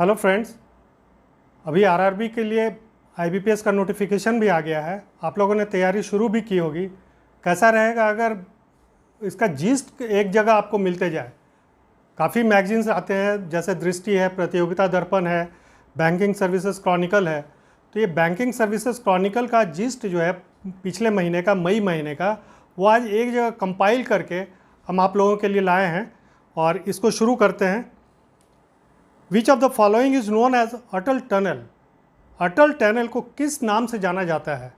Hello friends, अभी RRB के लिए आईबीपीएस का नोटिफिकेशन भी आ गया है। आप लोगों ने तैयारी शुरू भी की होगी। कैसा रहेगा अगर इसका जीस्ट एक जगह आपको मिलते जाए। काफ़ी मैगजीन्स आते हैं, जैसे दृष्टि है, प्रतियोगिता दर्पण है, बैंकिंग सर्विसेज क्रॉनिकल है। तो ये बैंकिंग सर्विसेज क्रॉनिकल का जीस्ट जो है पिछले महीने का, मई महीने का, वो आज एक जगह कंपाइल करके हम आप लोगों के लिए लाए हैं और इसको शुरू करते हैं। Which of the following is known as Atal tunnel. Atal tunnel को किस नाम से जाना जाता है?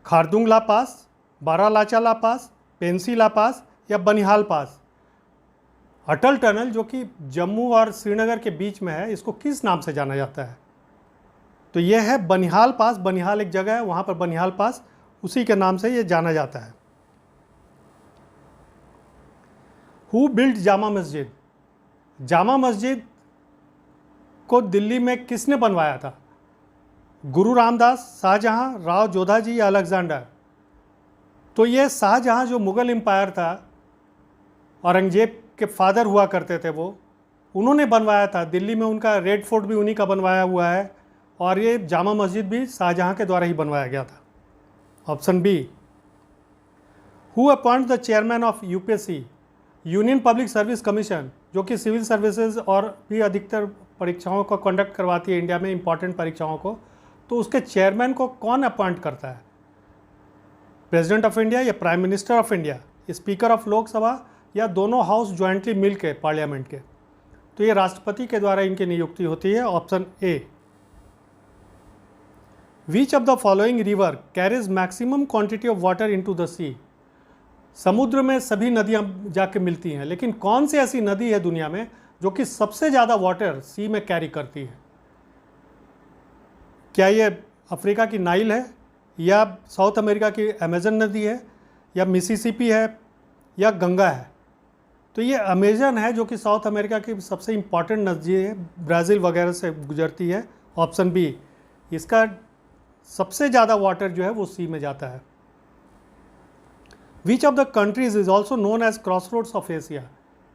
Khardung La pass, Baralacha La pass, Pensi La pass या बनिहाल पास? अटल टनल जो कि जम्मू और श्रीनगर के बीच में है, इसको किस नाम से जाना जाता है? तो यह है बनिहाल पास। बनिहाल एक जगह है, वहाँ पर बनिहाल पास, उसी के नाम से ये जाना जाता है। Who built Jama Masjid? जामा मस्जिद को दिल्ली में किसने बनवाया था? गुरु रामदास, शाहजहां, राव जोधाजी या अलेक्जेंडर? तो ये शाहजहां जो मुग़ल एम्पायर था, औरंगजेब के फादर हुआ करते थे, वो उन्होंने बनवाया था। दिल्ली में उनका रेड फोर्ट भी उन्हीं का बनवाया हुआ है और ये जामा मस्जिद भी शाहजहां के द्वारा ही बनवाया गया था। Option B. Who appoint the chairman of UPSC, Union Public Service Commission, जो कि सिविल सर्विसेज और भी अधिकतर परीक्षाओं को कंडक्ट करवाती है इंडिया में, इंपॉर्टेंट परीक्षाओं को। तो उसके चेयरमैन को कौन अपॉइंट करता है? प्रेसिडेंट ऑफ इंडिया या prime minister of India, speaker of Lok Sabha या दोनों हाउस ज्वाइंटली मिल के पार्लियामेंट के? तो ये राष्ट्रपति के द्वारा इनकी नियुक्ति होती है। Option A. Which of the following river carries maximum quantity of water into the sea? समुद्र में सभी नदियां जाके मिलती हैं, लेकिन कौन सी ऐसी नदी है दुनिया में जो कि सबसे ज़्यादा वाटर सी में कैरी करती है? क्या ये अफ्रीका की नाइल है, या साउथ अमेरिका की अमेजन नदी है, या मिसिसिपी है, या गंगा है? तो ये अमेजन है, जो कि साउथ अमेरिका की सबसे इम्पॉर्टेंट नदी है, ब्राज़ील वगैरह से गुजरती है। Option B. इसका सबसे ज़्यादा वाटर जो है वो सी में जाता है। Which of the countries is also known as cross roads of Asia?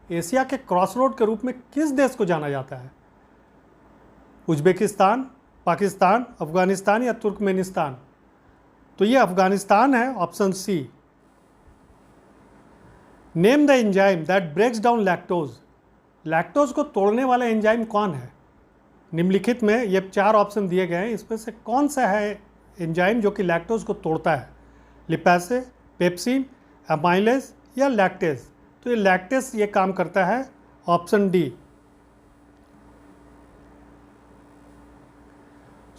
Asia के क्रॉस रोड के रूप में किस देश को जाना जाता है? उज्बेकिस्तान, पाकिस्तान, अफगानिस्तान या तुर्कमेनिस्तान? तो ये अफगानिस्तान है। Option C. Name the enzyme that breaks down lactose. Lactose को तोड़ने वाला एंजाइम कौन है? निम्नलिखित में ये 4 ऑप्शन दिए गए हैं, इसमें से कौन सा है एंजाइम जो कि लैक्टोज को तोड़ता है? लिपेसे, पेप्सिन, एमाइलेज या लैक्टेज? तो ये लैक्टेज ये काम करता है। Option D.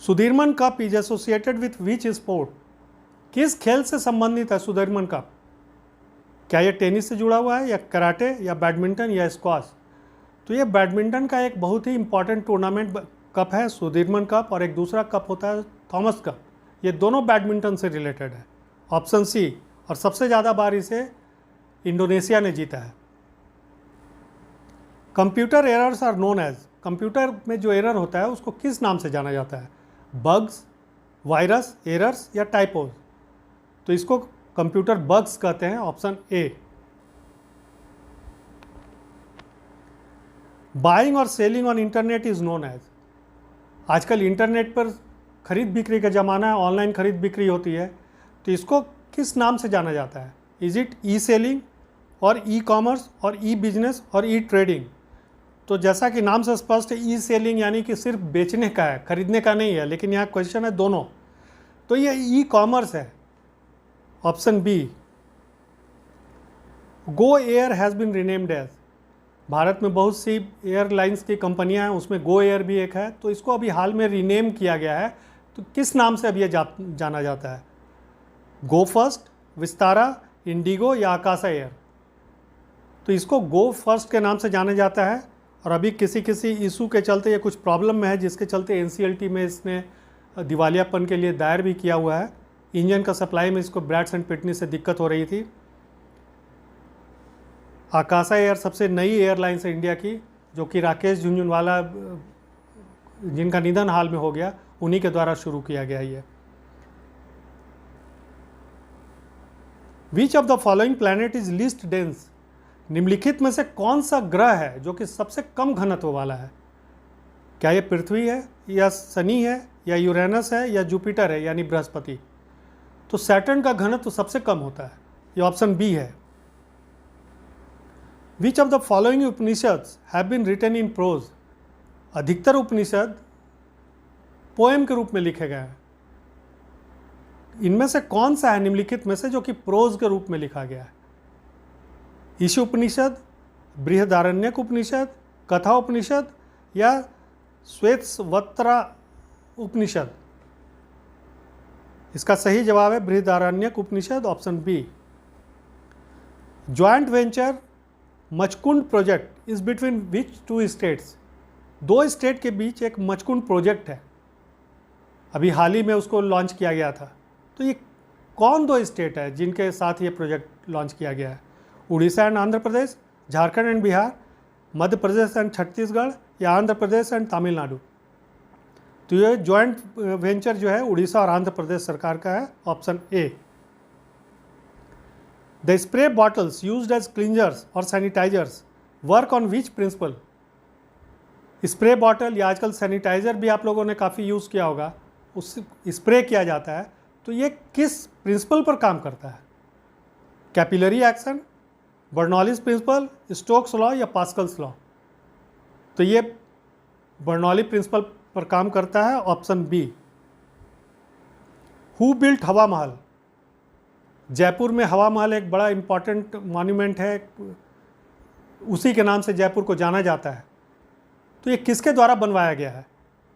Sudirman cup is associated with which sport? किस खेल से संबंधित है सुधीरमन कप? क्या ये टेनिस से जुड़ा हुआ है, या कराटे, या बैडमिंटन, या स्क्वाश? तो ये बैडमिंटन का एक बहुत ही इंपॉर्टेंट टूर्नामेंट कप है, सुधीरमन कप, और एक दूसरा कप होता है थॉमस कप। ये दोनों बैडमिंटन से रिलेटेड है। Option C. और सबसे ज़्यादा बार इसे इंडोनेशिया ने जीता है। Computer errors are known as. Computer में जो एरर होता है उसको किस नाम से जाना जाता है? बग्स, वायरस, एरर्स या टाइपोज? तो इसको कंप्यूटर बग्स कहते हैं। Option A. बाइंग और selling on internet is known as. आजकल इंटरनेट पर खरीद बिक्री का ज़माना है, ऑनलाइन खरीद बिक्री होती है, तो इसको किस नाम से जाना जाता है? इज इट ई सेलिंग और ई कॉमर्स और ई बिजनेस और ई ट्रेडिंग? तो जैसा कि नाम से स्पष्ट है, ई सेलिंग यानी कि सिर्फ बेचने का है, खरीदने का नहीं है, लेकिन यहाँ क्वेश्चन है दोनों, तो ये ई कॉमर्स है। Option B. Go air has been renamed as. Bharat में बहुत सी एयरलाइंस की कंपनियां हैं, उसमें गो एयर भी एक है, तो इसको अभी हाल में रीनेम किया गया है। तो किस नाम से अब ये जाना जाता है? गो फर्स्ट, विस्तारा, इंडिगो या आकाशा एयर? तो इसको गो फर्स्ट के नाम से जाना जाता है। और अभी किसी इशू के चलते ये कुछ प्रॉब्लम में है, जिसके चलते एनसीएलटी में इसने दिवालियापन के लिए दायर भी किया हुआ है। इंजन का सप्लाई में इसको ब्रैड्स एंड पिटनी से दिक्कत हो रही थी। आकाशा एयर सबसे नई एयरलाइंस है इंडिया की, जो कि राकेश झुनझुनवाला, जिनका निधन हाल में हो गया, उन्हीं के द्वारा शुरू किया गया ये। विच of the following planet is least dense? निम्नलिखित में से कौन सा ग्रह है जो कि सबसे कम घनत्व वाला है? क्या ये पृथ्वी है या शनि है या यूरेनस है या जुपिटर है यानी बृहस्पति? तो सैटर्न का घनत्व तो सबसे कम होता है, ये ऑप्शन बी है। Which of the following Upanishads have been written in prose? अधिकतर उपनिषद पोएम के रूप में लिखे गए हैं। इनमें से कौन सा है निम्नलिखित में से जो कि प्रोज के रूप में लिखा गया है? ईश उपनिषद, बृहदारण्यक उपनिषद, कथा उपनिषद या श्वेतवत्रा उपनिषद? इसका सही जवाब है Brihadaranyaka Upanishad, option B. Joint venture Machkund project is between which two states? दो स्टेट के बीच एक मचकुंड प्रोजेक्ट है, अभी हाल ही में उसको लॉन्च किया गया था। तो ये कौन दो स्टेट है जिनके साथ ये प्रोजेक्ट लॉन्च किया गया है? Orissa and Andhra Pradesh, Jharkhand and Bihar, Madhya Pradesh and Chhattisgarh या आंध्र प्रदेश एंड तमिलनाडु? तो ये जॉइंट वेंचर जो है उड़ीसा और आंध्र प्रदेश सरकार का है, option A. The spray bottles used as cleansers और sanitisers work on which principle? Spray bottle या आजकल सैनिटाइजर भी आप लोगों ने काफ़ी यूज़ किया होगा, उस स्प्रे किया जाता है, तो ये किस प्रिंसिपल पर काम करता है? Capillary action, Bernoulli's principle, Stokes law या पास्कल्स लॉ? तो ये बर्नौली प्रिंसिपल पर काम करता है, ऑप्शन बी। हु बिल्ट हवा महल? जयपुर में हवा महल एक बड़ा इंपॉर्टेंट मॉन्यूमेंट है, उसी के नाम से जयपुर को जाना जाता है। तो ये किसके द्वारा बनवाया गया है?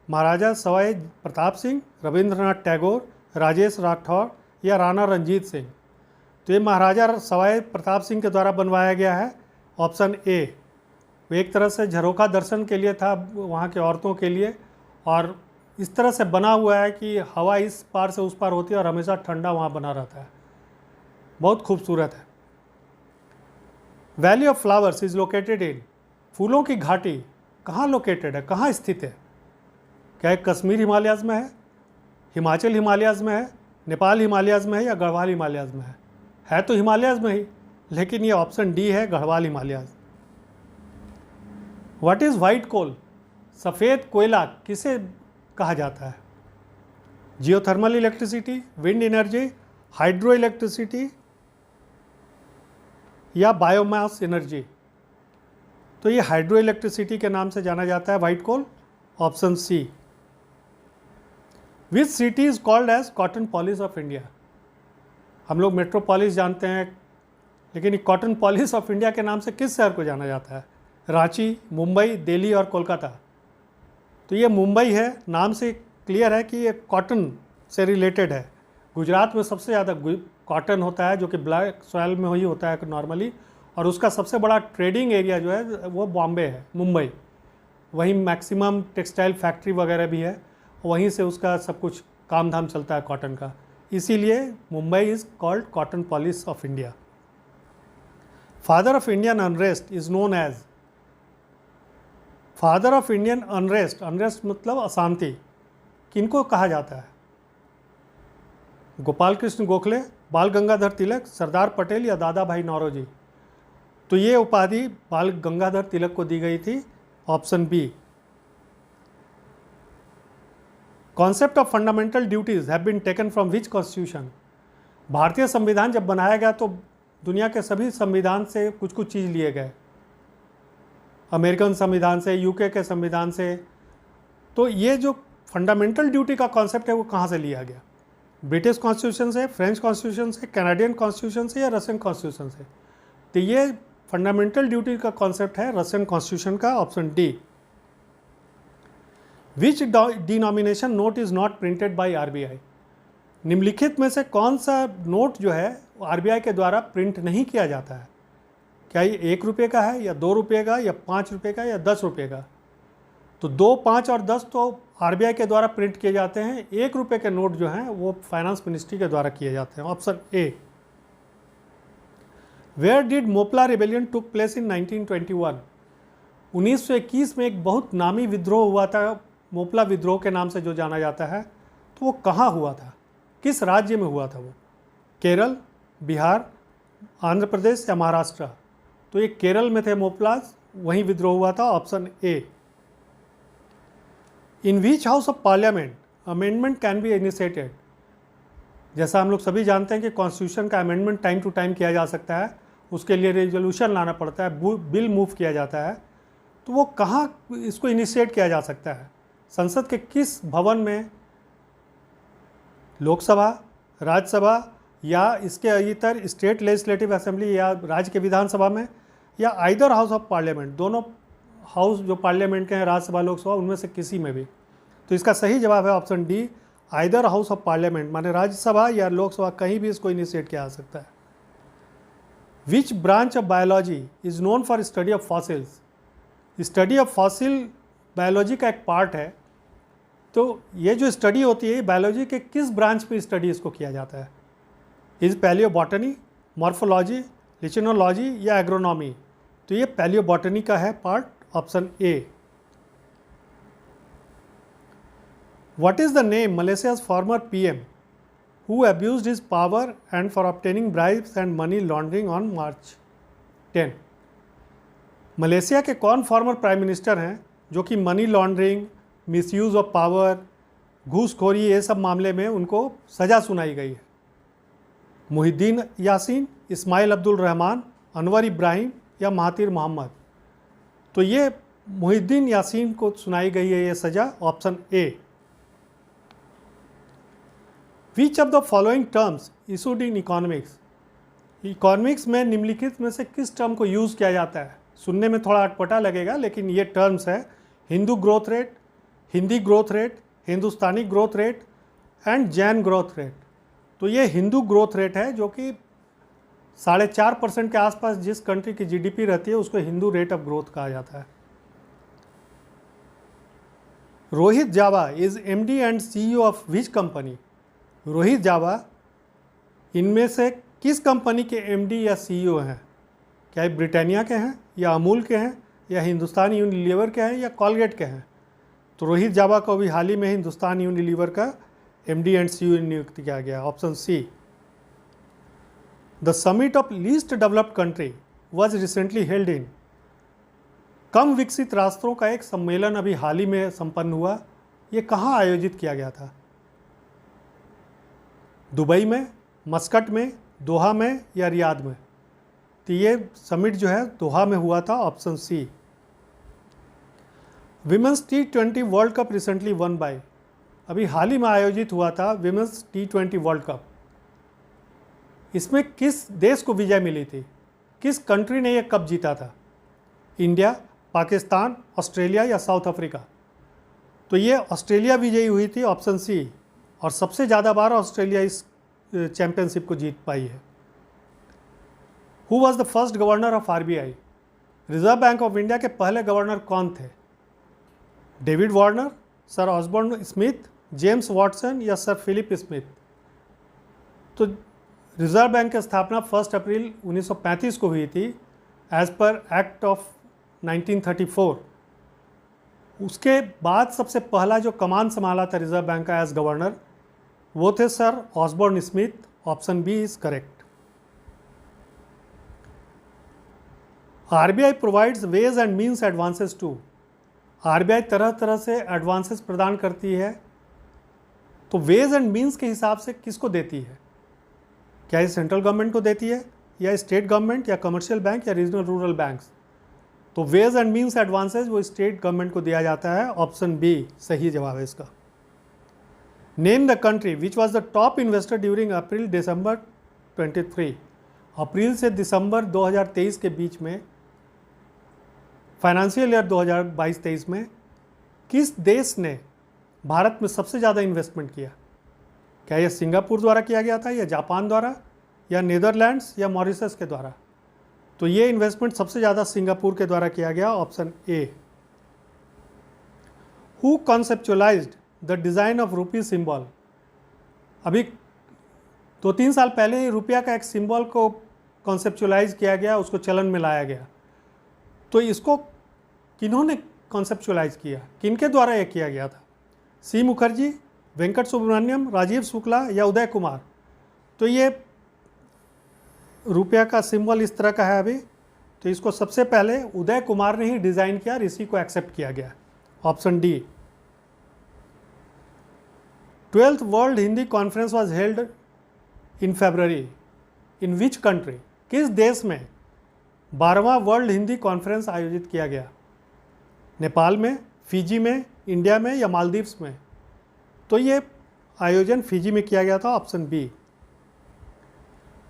महाराजा सवाई प्रताप सिंह, रविंद्रनाथ टैगोर, राजेश राठौर या राणा रंजीत सिंह? तो ये महाराजा सवाई प्रताप सिंह के द्वारा बनवाया गया है, ऑप्शन ए। वो एक तरह से झरोखा दर्शन के लिए था वहाँ के औरतों के लिए, और इस तरह से बना हुआ है कि हवा इस पार से उस पार होती है और हमेशा ठंडा वहाँ बना रहता है, बहुत खूबसूरत है। Valley of flowers is located in? फूलों की घाटी कहाँ लोकेटेड है, कहाँ स्थित है? क्या ये कश्मीर हिमालयाज़ में है, हिमाचल हिमालयाज़ में है, नेपाल हिमालयाज़ में है या गढ़वाल हिमालयाज़ में है? है तो हिमालयाज़ में ही, लेकिन ये ऑप्शन डी है, Garhwal Himalayas. What is white coal? सफ़ेद कोयला किसे कहा जाता है? Geothermal electricity, wind energy, hydro electricity या बायोमास एनर्जी? तो ये हाइड्रो इलेक्ट्रिसिटी के नाम से जाना जाता है white coal, option C. Which city is called as cottonopolis of India? हम लोग मेट्रोपोलिस जानते हैं, लेकिन कॉटन पॉलिश ऑफ इंडिया के नाम से किस शहर को जाना जाता है? रांची, मुंबई, दिल्ली और कोलकाता? तो ये मुंबई है, नाम से क्लियर है कि ये कॉटन से रिलेटेड है। गुजरात में सबसे ज़्यादा कॉटन होता है, जो कि ब्लैक सॉइल में ही होता है नॉर्मली, और उसका सबसे बड़ा ट्रेडिंग एरिया जो है वो बॉम्बे है, मुंबई। वहीं मैक्सिमम टेक्सटाइल फैक्ट्री वगैरह भी है, वहीं से उसका सब कुछ काम धाम चलता है कॉटन का, इसीलिए Mumbai is called cottonopolis of India. Father of Indian unrest is known as? Father of Indian unrest, unrest मतलब अशांति, किनको कहा जाता है? गोपाल कृष्ण गोखले, बाल गंगाधर तिलक, सरदार पटेल या दादा भाई नौरोजी? तो ये उपाधि बाल गंगाधर तिलक को दी गई थी, option B. Concept of fundamental duties have been taken from which constitution? भारतीय संविधान जब बनाया गया तो दुनिया के सभी संविधान से कुछ कुछ चीज़ लिए गए, अमेरिकन संविधान से, यूके के संविधान से। तो ये जो फंडामेंटल ड्यूटी का कॉन्सेप्ट है वो कहाँ से लिया गया? ब्रिटिश कॉन्स्टिट्यूशन से, फ्रेंच कॉन्स्टिट्यूशन से, कैनेडियन कॉन्स्टिट्यूशन से या रशियन कॉन्स्टिट्यूशन से? तो ये फंडामेंटल ड्यूटी का कॉन्सेप्ट है रशियन कॉन्स्टिट्यूशन का, option D. Which denomination note is not printed by RBI? निम्नलिखित में से कौन सा नोट जो है आरबीआई के द्वारा प्रिंट नहीं किया जाता है? क्या ये 1 रुपये का है या 2 रुपये का या 5 रुपये का या 10 रुपये का? तो 2, 5 और 10 तो आरबीआई के द्वारा प्रिंट किए जाते हैं। 1 रुपये के नोट जो हैं वो फाइनेंस मिनिस्ट्री के द्वारा किए जाते हैं, option A. Where did Moplah rebellion took place in 1921? 1921 में एक बहुत नामी विद्रोह हुआ था, मोपला विद्रोह के नाम से जो जाना जाता है। तो वो कहाँ हुआ था, किस राज्य में हुआ था वो? केरल, बिहार, आंध्र प्रदेश या महाराष्ट्र? तो ये केरल में थे मोपलाज, वहीं विद्रोह हुआ था, option A. In which house of parliament amendment can be initiated. जैसा हम लोग सभी जानते हैं कि कॉन्स्टिट्यूशन का अमेंडमेंट टाइम टू टाइम किया जा सकता है, उसके लिए रेजोल्यूशन लाना पड़ता है, बिल मूव किया जाता है, तो वो कहाँ इसको इनिशिएट किया जा सकता है? संसद के किस भवन में? लोकसभा, राज्यसभा, या इसके इतर स्टेट लेजिस्लेटिव असेंबली या राज्य के विधानसभा में, या आइदर हाउस ऑफ पार्लियामेंट, दोनों हाउस जो पार्लियामेंट के हैं, राज्यसभा लोकसभा, उनमें से किसी में भी। तो इसका सही जवाब है option D, either house of parliament, माने राज्यसभा या लोकसभा, कहीं भी इसको इनिशिएट किया जा सकता है। Which branch of biology is known for study of fossils. Study of fossil biology का एक पार्ट है। तो ये जो स्टडी होती है बायोलॉजी के किस ब्रांच पे स्टडी इसको किया जाता है? इज पैलियोबॉटनी, मॉर्फोलॉजी, लिचेनोलॉजी या एग्रोनॉमी? तो ये पैलियोबॉटनी का है part, option A. What is the name Malaysia's former PM who abused his power and for obtaining bribes and money laundering on March 10? Malaysia के कौन फॉर्मर प्राइम मिनिस्टर हैं जो कि money laundering, misuse of power, घूसखोरी, ये सब मामले में उनको सज़ा सुनाई गई है? मुहिद्दीन यासीन, इस्माइल अब्दुल रहमान, अनवर इब्राहिम या महातिर मोहम्मद? तो ये मुहिद्दीन यासीन को सुनाई गई है ये सज़ा, option A. Which of the following terms issued in economics. Economics में निम्नलिखित में से किस टर्म को यूज़ किया जाता है? सुनने में थोड़ा अटपटा लगेगा, लेकिन ये टर्म्स है Hindu growth rate, Hindi growth rate, Hindustani growth rate and Jain growth rate. तो ये हिंदू ग्रोथ रेट है, जो कि 4.5% के आसपास जिस कंट्री की जीडीपी रहती है उसको हिंदू रेट ऑफ ग्रोथ कहा जाता है। Rohit Jawa is MD and CEO of which company. Rohit Jawa इनमें से किस कंपनी के एमडी या सीईओ हैं? क्या ये ब्रिटानिया के हैं, या अमूल के हैं, या हिंदुस्तान यूनिलीवर के हैं, या कॉलगेट के हैं? तो रोहित जावा को भी हाल ही में हिंदुस्तान यूनिलीवर का एमडी एंड सीईओ नियुक्त किया गया, option C. The summit of least developed country was recently held in. कम विकसित राष्ट्रों का एक सम्मेलन अभी हाल ही में संपन्न हुआ, ये कहाँ आयोजित किया गया था? दुबई में, मस्कट में, दोहा में या रियाद में? तो ये समिट जो है दोहा में हुआ था, option C. Women's T20 world cup recently won by. अभी हाल ही में आयोजित हुआ था विमेंस T20 वर्ल्ड कप। इसमें किस देश को विजय मिली थी? किस कंट्री ने यह कप जीता था? इंडिया, पाकिस्तान, ऑस्ट्रेलिया या साउथ अफ्रीका? तो ये ऑस्ट्रेलिया विजयी हुई थी, ऑप्शन सी। और सबसे ज़्यादा बार ऑस्ट्रेलिया इस चैंपियनशिप को जीत पाई है। Who was the first governor of RBI. Reserve bank of India के पहले गवर्नर कौन थे? David Warner, sir Osborne Smith, James Watson या सर फिलिप स्मिथ? तो रिजर्व बैंक की स्थापना 1 अप्रैल 1935 को हुई थी एज पर एक्ट ऑफ 1934। उसके बाद सबसे पहला जो कमान संभाला था रिजर्व बैंक का एज गवर्नर, वो थे sir Osborne Smith, option B is correct. RBI provides ways and means advances to. RBI तरह तरह से एडवांसेस प्रदान करती है, तो वेज एंड मीन्स के हिसाब से किसको देती है? क्या ये सेंट्रल गवर्नमेंट को देती है, या स्टेट गवर्नमेंट, या कमर्शियल बैंक, या रीजनल रूरल बैंक्स? तो वेज एंड मीन्स एडवांसेज वो स्टेट गवर्नमेंट को दिया जाता है, ऑप्शन बी सही जवाब है इसका। Name the country which was the top investor during April December 23। अप्रैल से दिसंबर 2023 के बीच में, फाइनेंशियल ईयर 2022-23 में किस देश ने भारत में सबसे ज़्यादा इन्वेस्टमेंट किया? क्या यह सिंगापुर द्वारा किया गया था, या जापान द्वारा, या नीदरलैंड्स, या मॉरिशस के द्वारा? तो ये इन्वेस्टमेंट सबसे ज़्यादा सिंगापुर के द्वारा किया गया, option A. Who conceptualised the design of rupee symbol. अभी 2-3 साल पहले ही रुपया का एक सिंबल को कॉन्सेप्चुअलाइज किया गया, उसको चलन में लाया गया। तो इसको किन्होंने कॉन्सेप्चुअलाइज किया, किनके द्वारा यह किया गया था? सी मुखर्जी, वेंकट सुब्रमण्यम, राजीव शुक्ला या उदय कुमार? तो ये रुपया का सिंबल इस तरह का है अभी, तो इसको सबसे पहले उदय कुमार ने ही डिज़ाइन किया और इसी को एक्सेप्ट किया गया, option D. 12th world Hindi conference was held in February in which country? किस देश में 12वां वर्ल्ड हिंदी कॉन्फ्रेंस आयोजित किया गया? नेपाल में, फिजी में, इंडिया में या मालदीव्स में? तो ये आयोजन फिजी में किया गया था, option B.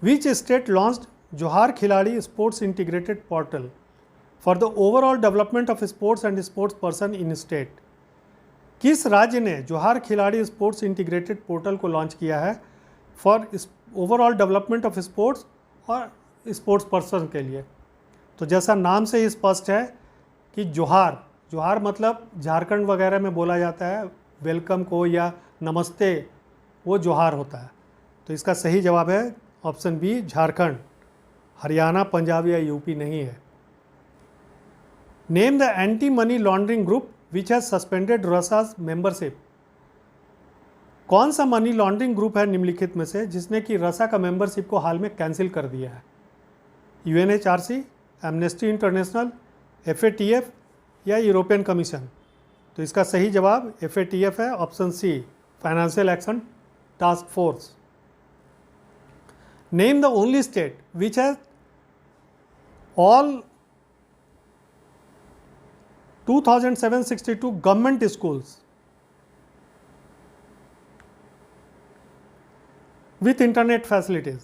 Which state launched Johar Khiladi sports integrated portal for the overall development of sports and sports person in state? किस राज्य ने Johar Khiladi sports integrated portal को लॉन्च किया है for overall development of sports और स्पोर्ट्स पर्सन के लिए? तो जैसा नाम से ही स्पष्ट है कि जोहार, जोहार मतलब झारखंड वगैरह में बोला जाता है वेलकम को या नमस्ते, वो जोहार होता है। तो इसका सही जवाब है ऑप्शन बी, झारखंड। हरियाणा, पंजाब या यूपी नहीं है। Name the anti money laundering group which has suspended रसाज membership. कौन सा मनी लॉन्ड्रिंग ग्रुप है निम्नलिखित में से जिसने कि रसा का मेंबरशिप को हाल में कैंसिल कर दिया है? यूएनएचआरसी, एमनेस्टी इंटरनेशनल, एफएटीएफ या यूरोपियन कमीशन? तो इसका सही जवाब एफएटीएफ है, option C, financial action task force. Name the only state which has all 2762 government schools with internet facilities.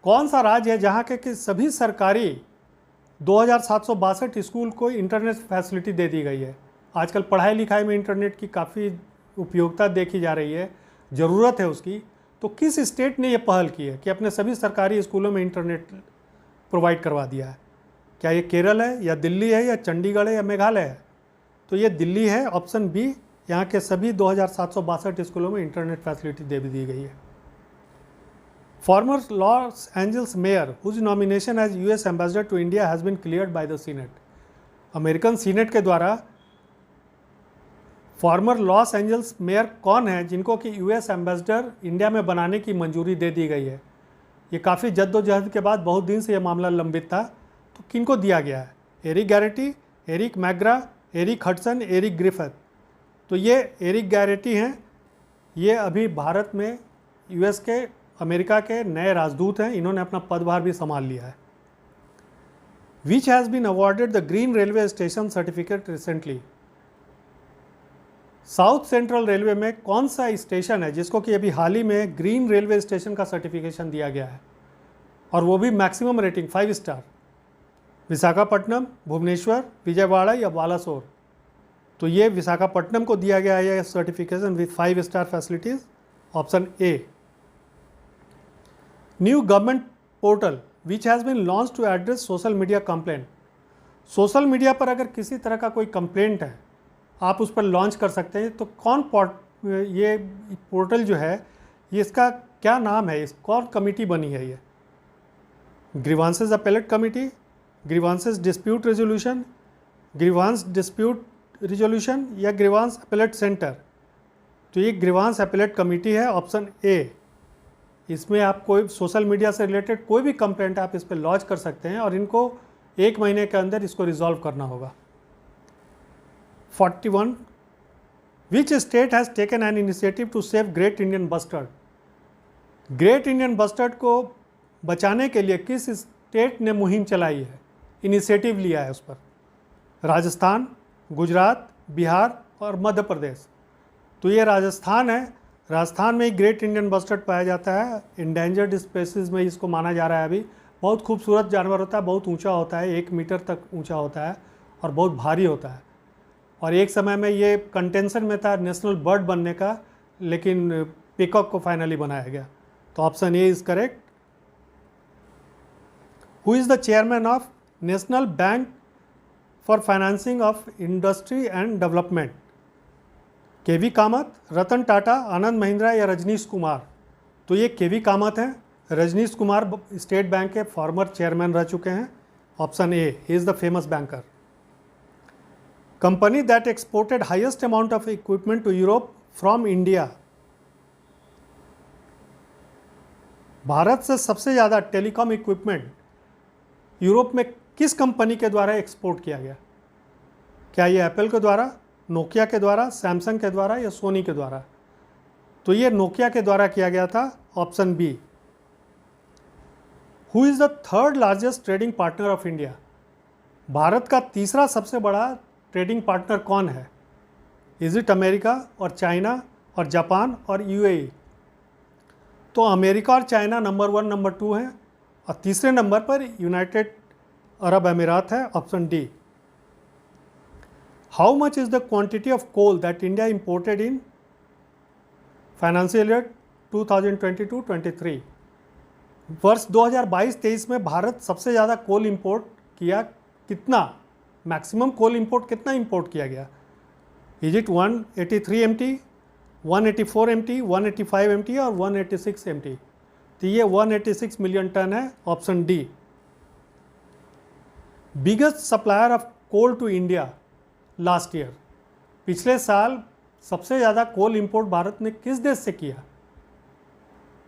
कौन सा राज्य है जहाँ के सभी सरकारी 2762 स्कूल को इंटरनेट फैसिलिटी दे दी गई है? आजकल पढ़ाई लिखाई में इंटरनेट की काफ़ी उपयोगिता देखी जा रही है, ज़रूरत है उसकी। तो किस स्टेट ने ये पहल की है कि अपने सभी सरकारी स्कूलों में इंटरनेट प्रोवाइड करवा दिया है? क्या ये केरल है या दिल्ली है या चंडीगढ़ है या मेघालय है? तो ये दिल्ली है, ऑप्शन बी। यहाँ के सभी 2762 स्कूलों में इंटरनेट फैसिलिटी दे दी गई है। Former Los Angeles mayor whose nomination as US ambassador to India has been cleared by the Senate. American senate के द्वारा फॉर्मर लॉस एंजल्स मेयर कौन है जिनको कि यूएस एम्बेसडर इंडिया में बनाने की मंजूरी दे दी गई है? ये काफ़ी जद्दोजहद के बाद बहुत दिन से ये मामला लंबित था, तो किनको दिया गया है? Eric Garcetti, Eric McGraw, Eric Hudson, Eric Griffith. तो ये एरिक गैरेटी हैं, ये अभी भारत में यूएस के, अमेरिका के नए राजदूत हैं। इन्होंने अपना पदभार भी संभाल लिया है। Which has been awarded the green railway station certificate recently. South central railway में कौन सा स्टेशन है जिसको कि अभी हाल ही में ग्रीन रेलवे स्टेशन का सर्टिफिकेशन दिया गया है, और वो भी maximum rating 5 star? Visakhapatnam, Bhubaneswar, Vijayawada या बालासोर? तो ये विशाखापट्टनम को दिया गया है यह certification with 5 star facilities, option A. New government portal which has been launch to address social media complaint. Social media पर अगर किसी तरह का कोई कंप्लेंट है, आप उस पर लॉन्च कर सकते हैं। तो ये पोर्टल जो है, ये इसका क्या नाम है, इस कौन कमेटी बनी है? ये grievances appellate committee, grievances dispute resolution, grievance dispute resolution या ग्रीवांस अपेलेट सेंटर? तो ये ग्रीवांस अपेलेट कमेटी है, ऑप्शन ए। इसमें आप कोई सोशल मीडिया से रिलेटेड कोई भी कंप्लेंट आप इस पर लॉन्च कर सकते हैं और इनको 1 महीने के अंदर इसको रिजॉल्व करना होगा। 41. Which state has taken an initiative to save great Indian bustard. Great Indian bustard को बचाने के लिए किस स्टेट ने मुहिम चलाई है, इनिशिएटिव लिया है उस पर? राजस्थान, गुजरात, बिहार और मध्य प्रदेश। तो ये राजस्थान है। राजस्थान में ही ग्रेट इंडियन बस्टर्ड पाया जाता है। इंडेंजर्ड स्पेसीज में इसको माना जा रहा है अभी। बहुत खूबसूरत जानवर होता है, बहुत ऊंचा होता है, 1 मीटर तक ऊंचा होता है और बहुत भारी होता है। और एक समय में ये कंटेंशन में था नेशनल बर्ड बनने का, लेकिन पीकॉक को फाइनली बनाया गया। तो option A is correct. Who is the chairman of national bank for financing of industry and development? KV Kamath, Ratan Tata, Anand Mahindra या रजनीश कुमार? तो ये केवी कामत हैं। रजनीश कुमार स्टेट बैंक के फॉर्मर चेयरमैन रह चुके हैं, option A, he is the famous banker. Company that exported highest amount of equipment to Europe from India. भारत से सबसे ज़्यादा टेलीकॉम इक्विपमेंट यूरोप में किस कंपनी के द्वारा एक्सपोर्ट किया गया? क्या ये एप्पल के द्वारा, नोकिया के द्वारा, सैमसंग के द्वारा या सोनी के द्वारा? तो ये नोकिया के द्वारा किया गया था, option B. Who is the third largest trading partner of India? Bharat का तीसरा सबसे बड़ा ट्रेडिंग पार्टनर कौन है? इज इट अमेरिका और चाइना और जापान और यूएई? तो अमेरिका और चाइना नंबर 1 नंबर 2 हैं, और तीसरे नंबर पर यूनाइटेड अरब अमीरात है, option D. How much is the quantity of coal that India imported in financial year 2022-23? वर्ष 2022-23 में भारत सबसे ज़्यादा कोल इंपोर्ट किया कितना? मैक्सिमम कोल इंपोर्ट कितना इंपोर्ट किया गया? Is it 183 MT, 184 MT, 185 MT और 186 MT? तो ये 186 मिलियन टन है, option D. Biggest supplier of coal to India last year? पिछले साल सबसे ज़्यादा कोल इंपोर्ट भारत ने किस देश से किया?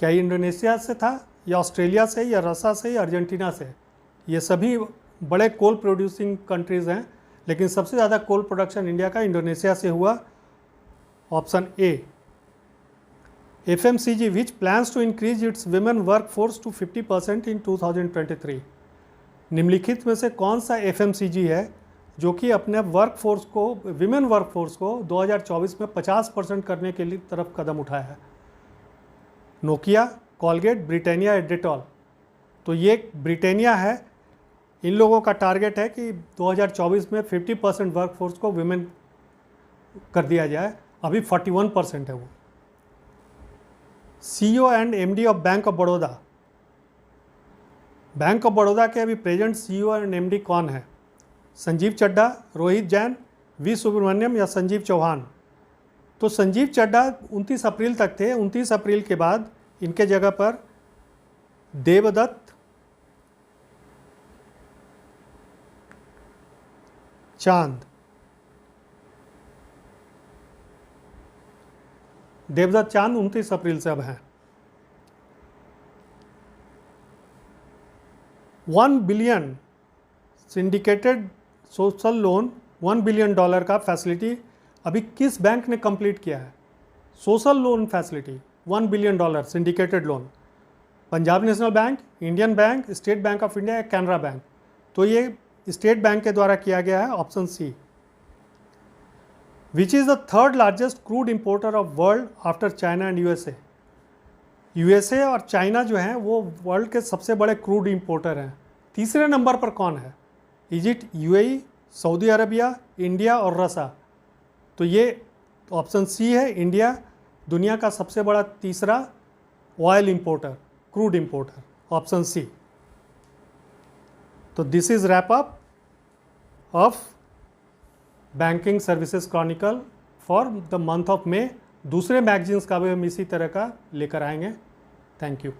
क्या ये इंडोनेशिया से था, या ऑस्ट्रेलिया से, या रसिया से, या अर्जेंटीना से? ये सभी बड़े कोल प्रोड्यूसिंग कंट्रीज़ हैं, लेकिन सबसे ज़्यादा कोल प्रोडक्शन इंडिया का इंडोनेशिया से हुआ, option A. FMCG which plans to increase its women workforce to 50% in 2023? निम्नलिखित में से कौन सा FMCG है जो कि अपने वर्कफोर्स को, विमेन वर्कफोर्स को 2024 में 50% करने के लिए तरफ कदम उठाया है? Nokia, Colgate, Britannia, Dettol? तो ये ब्रिटानिया है। इन लोगों का टारगेट है कि 2024 में 50% वर्कफोर्स को विमेन कर दिया जाए, अभी 41% है वो। CEO and MD of bank of Baroda? Bank of Baroda के अभी प्रेजेंट CEO एंड MD कौन है? संजीव चड्ढा, रोहित जैन, वी सुब्रमण्यम या संजीव चौहान? तो संजीव चड्ढा 29 अप्रैल तक थे। 29 अप्रैल के बाद इनके जगह पर देवदत्त चांद, देवदत्त चांद 29 अप्रैल से अब हैं। 1 billion syndicated social loan, $1 billion का फैसिलिटी अभी किस बैंक ने कंप्लीट किया है? Social loan facility 1 billion dollar syndicated loan. Punjab national bank, Indian bank, state bank of India या कैनरा बैंक? तो ये स्टेट बैंक के द्वारा किया गया है, option C. Which is the third largest crude importer of world after China and USA? USA और China जो हैं वो वर्ल्ड के सबसे बड़े क्रूड इंपोर्टर हैं। तीसरे नंबर पर कौन है? Is it UAE, Saudi Arabia, India और रसिया? तो ये ऑप्शन सी है, इंडिया दुनिया का सबसे बड़ा तीसरा oil importer, crude importer, option C. तो this is wrap up of banking services chronicle for the month of May. दूसरे मैगजीन्स का भी हम इसी तरह का लेकर आएंगे। Thank you.